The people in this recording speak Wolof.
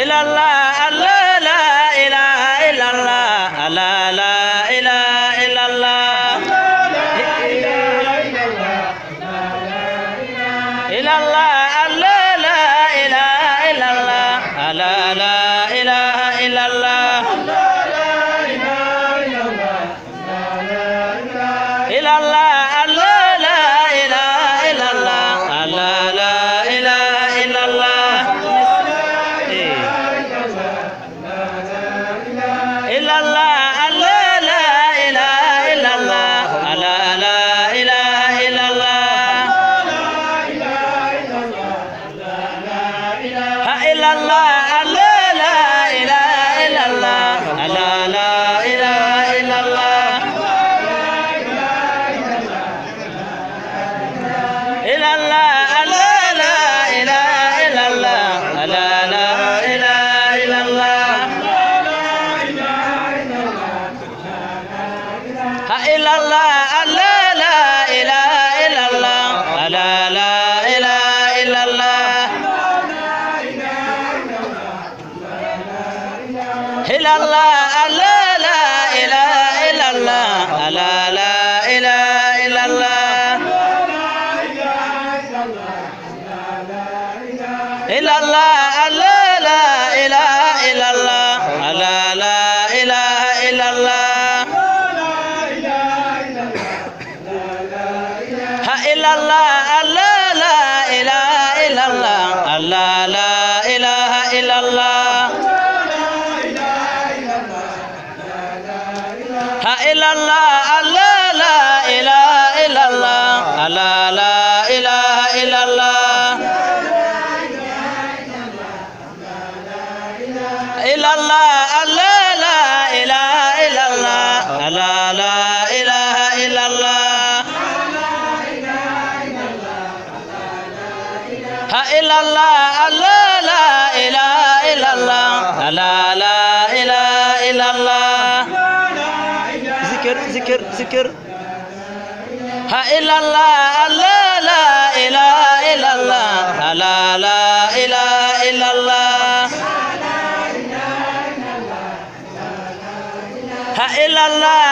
illallah Allah la ilaha illallah Allah la ilaha illallah illallah Allah la ilaha illallah Allah la ilaha illallah illallah Allah la ilaha illallah Allah la ilaha illallah illallah Allah la ilaha illallah Allah la ilaha illallah illallah Allah la ilaha illallah Allah la ilaha illallah illallah Allah la ilaha illallah Allah la ilaha illallah illallah Allah la ilaha illallah Allah la ilaha illallah illallah Allah la ilaha illallah Allah la ilaha illallah illallah Allah la ilaha illallah Allah la ilaha illallah illallah Allah la ilaha illallah Allah la ilaha illallah illallah Allah la ilaha illallah Allah la ilaha illallah illallah Allah la ilaha illallah Allah la ilaha illallah illallah Allah la ilaha illallah Allah la ilaha illallah zikir zikir illallah Allah la ilaha illallah Allah la ilaha illallah illallah